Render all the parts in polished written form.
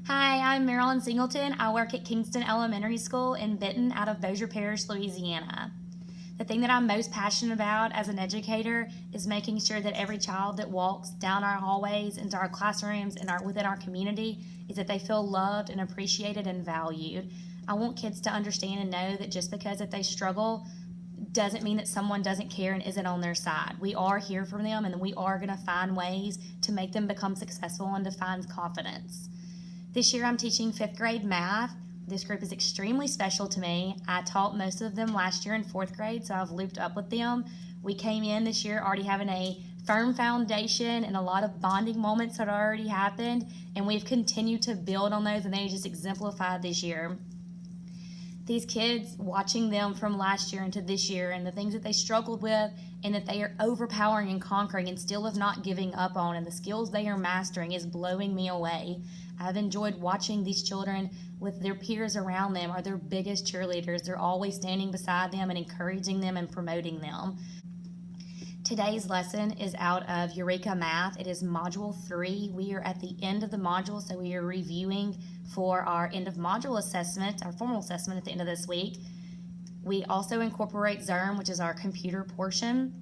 Hi, I'm Marilyn Singleton. I work at Kingston Elementary School in Benton out of Bossier Parish, Louisiana. The thing that I'm most passionate about as an educator is making sure that every child that walks down our hallways, into our classrooms, and within our community is that they feel loved and appreciated and valued. I want kids to understand and know that just because if they struggle doesn't mean that someone doesn't care and isn't on their side. We are here for them, and we are going to find ways to make them become successful and to find confidence. This year I'm teaching 5th grade math. This group is extremely special to me. I taught most of them last year in 4th grade, so I've looped up with them. We came in this year already having a firm foundation and a lot of bonding moments that already happened, and we've continued to build on those, and they just exemplified this year. These kids, watching them from last year into this year and the things that they struggled with and that they are overpowering and conquering and still have not giving up on, and the skills they are mastering is blowing me away. I've enjoyed watching these children with their peers around them are their biggest cheerleaders. They're always standing beside them and encouraging them and promoting them. Today's lesson is out of Eureka Math. It is Module 3. We are at the end of the module, so we are reviewing for our end of module assessment, our formal assessment at the end of this week. We also incorporate ZERM, which is our computer portion.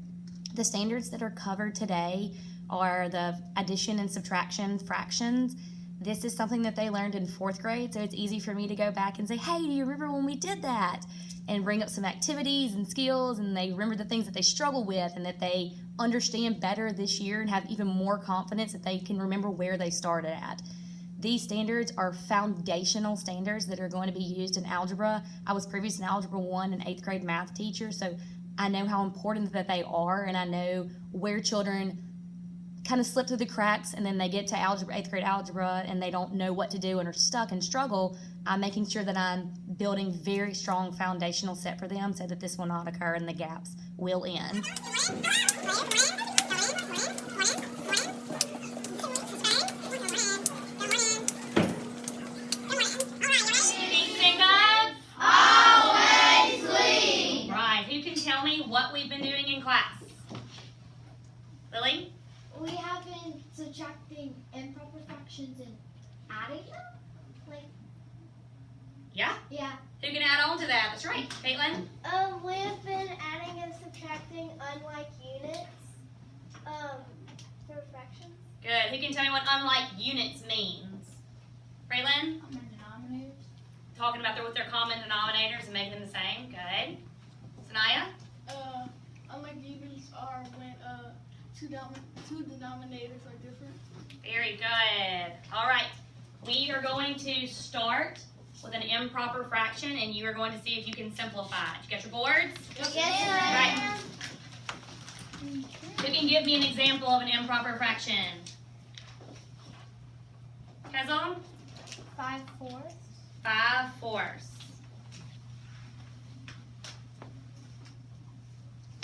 The standards that are covered today are the addition and subtraction fractions. This is something that they learned in 4th grade, so it's easy for me to go back and say, hey, do you remember when we did that? And bring up some activities and skills, and they remember the things that they struggle with and that they understand better this year and have even more confidence that they can remember where they started at. These standards are foundational standards that are going to be used in algebra. I was previously an Algebra 1 and 8th grade math teacher, so I know how important that they are, and I know where children kind of slip through the cracks and then they get to algebra, 8th grade algebra, and they don't know what to do and are stuck and struggle. I'm making sure that I'm building very strong foundational set for them so that this will not occur and the gaps will end. Always clean. Right, who can tell me what we've been doing in class? Lily? We have been subtracting improper fractions and adding them? Yeah? Yeah. Who can add on to that? That's right. Caitlin? We have been adding and subtracting unlike units for fractions. Good. Who can tell me what unlike units means? Braylon? Common denominators. Talking about with their common denominators and making them the same. Good. Sanaya? Unlike units are when two denominators are different. Very good. All right. We are going to start with an improper fraction, and you are going to see if you can simplify it. You got your boards? Yes, Right. Who can give me an example of an improper fraction? Kazam? 5/4. 5/4.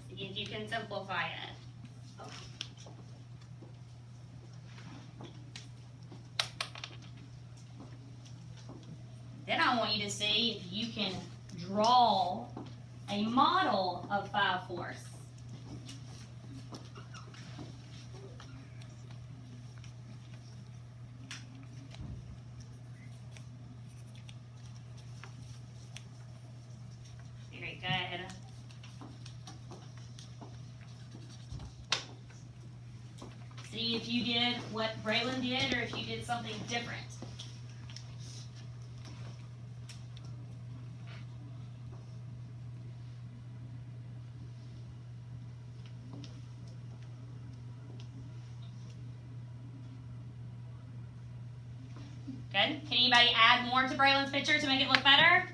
See if you can simplify it. Then I want you to see if you can draw a model of 5/4. Very good. See if you did what Braylon did or if you did something different. Good. Can anybody add more to Braylon's picture to make it look better?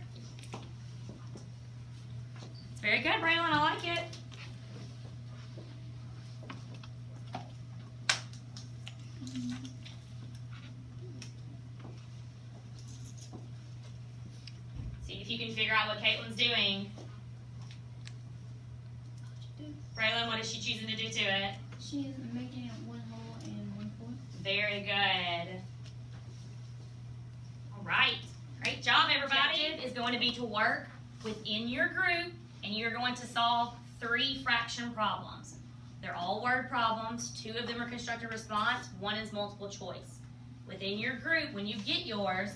It's very good, Braylon. I like it. See if you can figure out what Caitlin's doing. Braylon, what is she choosing to do to it? She is making it 1 whole and 1/4. Very good. All right. Great job, everybody. The objective is going to be to work within your group, and you're going to solve 3 fraction problems. They're all word problems. 2 of them are constructive response. 1 is multiple choice. within your group, when you get yours,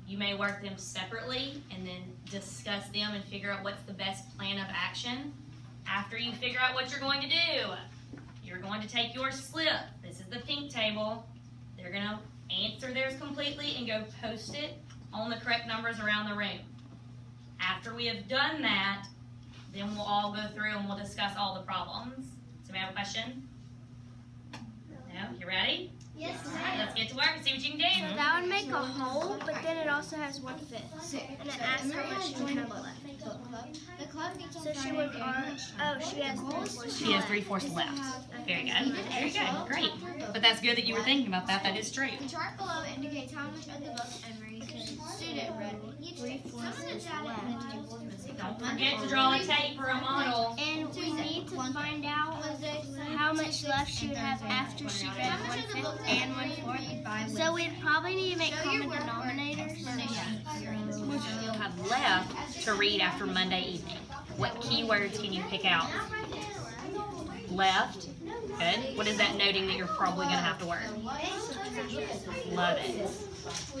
you may work them separately and then discuss them and figure out what's the best plan of action. After you figure out what you're going to do, you're going to take your slip. This is the pink table. They're going to answer theirs completely and go post it on the correct numbers around the room. After we have done that, then we'll all go through and we'll discuss all the problems. So we have a question? No? You ready? Yes, All right, let's get to work and see what you can do. So that would make a whole, but then it also has 1/5. And it asks how much you have left. The club gets on So she would, she has 3/4. She has 3/4 left. Very good. Very good. Great. But that's good that you were thinking about that. That is true. The chart below indicates how much of the book Emery student read. Each 3/4 is left. Don't forget to draw a tape or a model. And we need to find out how much left she would have after she read 1/5 and 1/4. So we'd probably need to make common denominators. You'll have left to read after Monday evening. What keywords can you pick out? Left. Good. What is that noting that you're probably going to have to work? Love it.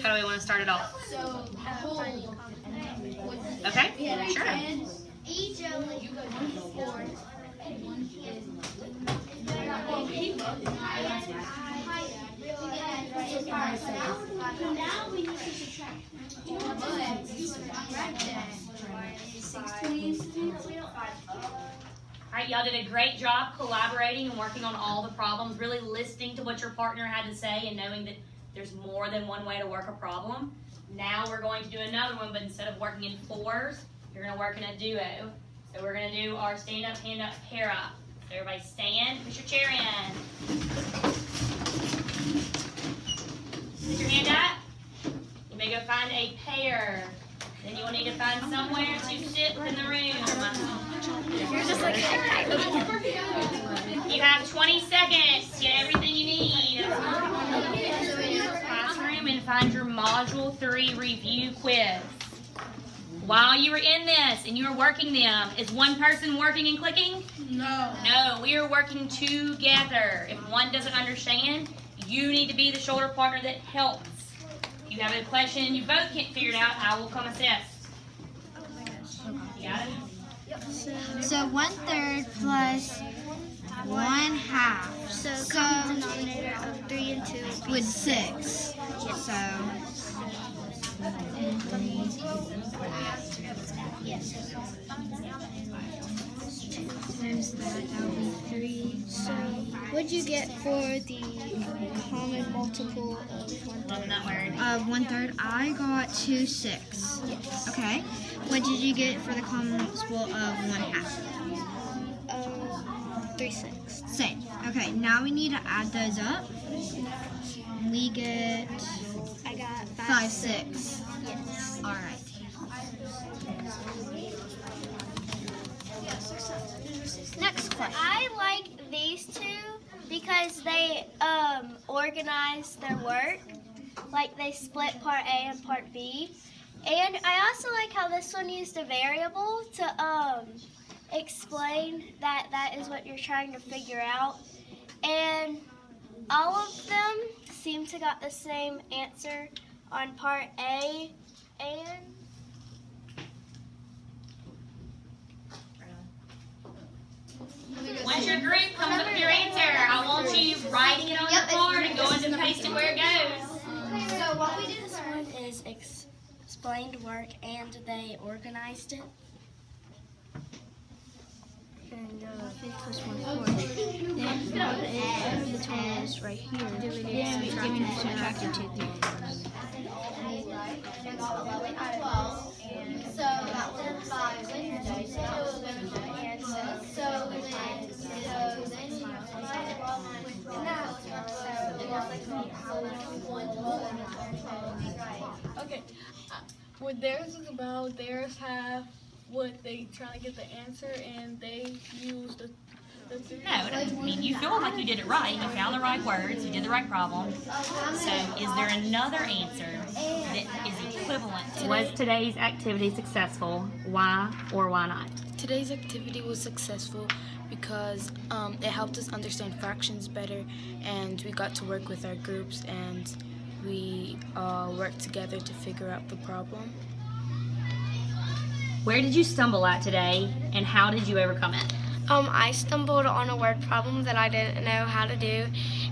How do we want to start it off? Okay, sure. Each of the 1/4. Now we need to subtract. All right, y'all did a great job collaborating and working on all the problems, really listening to what your partner had to say and knowing that there's more than one way to work a problem. Now we're going to do another one, but instead of working in 4s, you're going to work in a duo. So we're going to do our stand up, hand up, pair up. So everybody stand, push your chair in. Put your hand up. You may go find a pair. Then you will need to find somewhere to sit in the room. You're just like, You have 20 seconds to get everything you need. Classroom and find your Module 3 review quiz. While you were in this and you were working them, is one person working and clicking? No. No, we are working together. If one doesn't understand, you need to be the shoulder partner that helps. If you have a question and you both can't figure it out, I will come assist. You got it? So 1/3 plus 1/2. so common denominator of 3 and 2 would be With 6. So there's that would be 3. So what'd you get for the common multiple of 1/3? Love that word. 1/3. I got 2 6. Yes. Okay. What did you get for the common multiple of 1/2? 3/6. Same. Okay. Now we need to add those up. We get I got 5 6. Yes. All right. Next question. I like these two because they organize their work. Like they split part A and part B. And I also like how this one used a variable to explain that that is what you're trying to figure out. And all of them seem to got the same answer on part A and Once your group comes up with your answer, I want you writing it on your card and going to paste it where it goes. So what we did this one is explained work and they organized it. And 5 plus 1/4. Then the total is right here. Then we subtracted 2 3/4. So that was 5. Okay. What theirs is about, theirs have what they trying to get the answer, and they use the No, it doesn't mean you feel like you did it right. You found the right words. You did the right problem. So is there another answer that is equivalent? Was today's activity successful? Why or why not? Today's activity was successful because it helped us understand fractions better, and we got to work with our groups, and work together to figure out the problem. Where did you stumble at today, and how did you overcome it? I stumbled on a word problem that I didn't know how to do,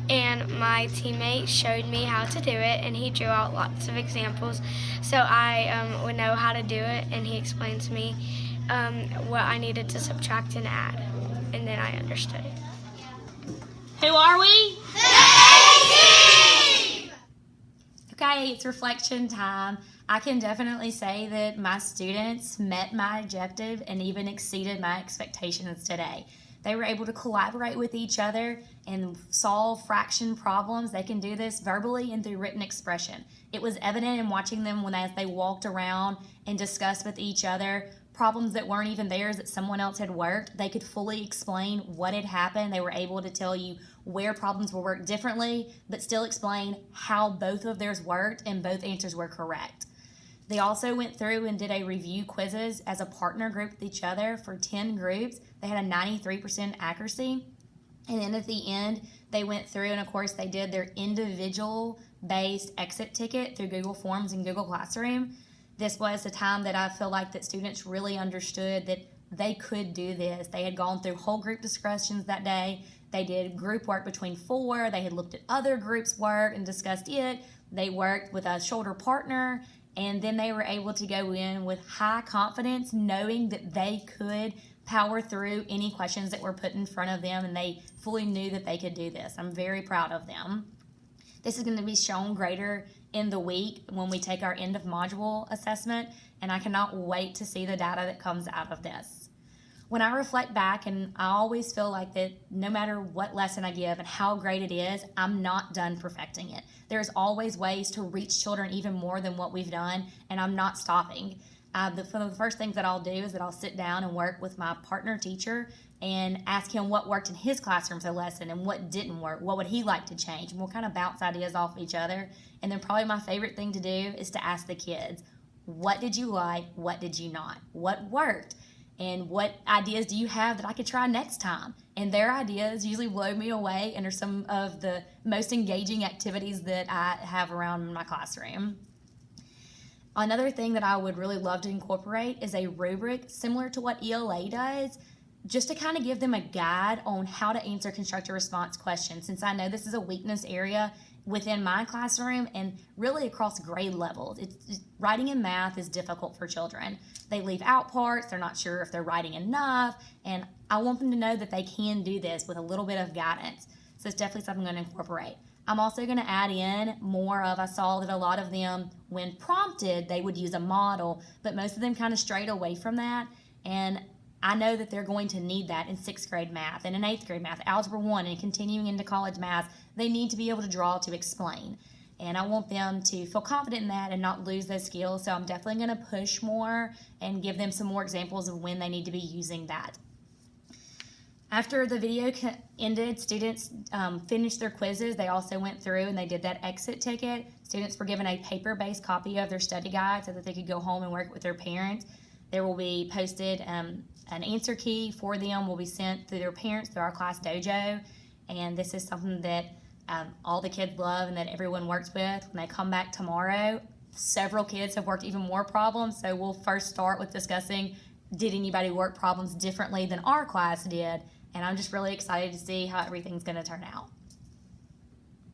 and my teammate showed me how to do it, and he drew out lots of examples so I would know how to do it, and he explained to me what I needed to subtract and add, and then I understood it. Who are we? Okay, it's reflection time. I can definitely say that my students met my objective and even exceeded my expectations today. They were able to collaborate with each other and solve fraction problems. They can do this verbally and through written expression. It was evident in watching them as they walked around and discussed with each other problems that weren't even theirs that someone else had worked. They could fully explain what had happened. They were able to tell you where problems were worked differently, but still explain how both of theirs worked and both answers were correct. They also went through and did a review quizzes as a partner group with each other for 10 groups. They had a 93% accuracy. And then at the end, they went through and of course they did their individual based exit ticket through Google Forms and Google Classroom. This was the time that I feel like that students really understood that they could do this. They had gone through whole group discussions that day. They did group work between 4. They had looked at other groups' work and discussed it. They worked with a shoulder partner, and then they were able to go in with high confidence, knowing that they could power through any questions that were put in front of them, and they fully knew that they could do this. I'm very proud of them. This is going to be shown greater in the week when we take our end of module assessment, and I cannot wait to see the data that comes out of this. When I reflect back, and I always feel like that no matter what lesson I give and how great it is, I'm not done perfecting it. There's always ways to reach children even more than what we've done, and I'm not stopping. The first things that I'll do is that I'll sit down and work with my partner teacher and ask him what worked in his classroom for the lesson and what didn't work. What would he like to change? And we'll kind of bounce ideas off each other. And then probably my favorite thing to do is to ask the kids, what did you like? What did you not? What worked? And what ideas do you have that I could try next time? And their ideas usually blow me away and are some of the most engaging activities that I have around my classroom. Another thing that I would really love to incorporate is a rubric similar to what ELA does, just to kind of give them a guide on how to answer constructive response questions, since I know this is a weakness area within my classroom and really across grade levels. Writing in math is difficult for children. They leave out parts, they're not sure if they're writing enough, and I want them to know that they can do this with a little bit of guidance. So it's definitely something I'm going to incorporate. I'm also going to add in more of, I saw that a lot of them, when prompted, they would use a model, but most of them kind of strayed away from that, and I know that they're going to need that in 6th grade math and in 8th grade math, Algebra 1, and continuing into college math. They need to be able to draw to explain. And I want them to feel confident in that and not lose those skills. So I'm definitely going to push more and give them some more examples of when they need to be using that. After the video ended, students finished their quizzes. They also went through and they did that exit ticket. Students were given a paper-based copy of their study guide so that they could go home and work with their parents. There will be posted an answer key for them, will be sent through their parents through our class dojo. And this is something that all the kids love and that everyone works with. When they come back tomorrow, several kids have worked even more problems. So we'll first start with discussing, did anybody work problems differently than our class did? And I'm just really excited to see how everything's going to turn out.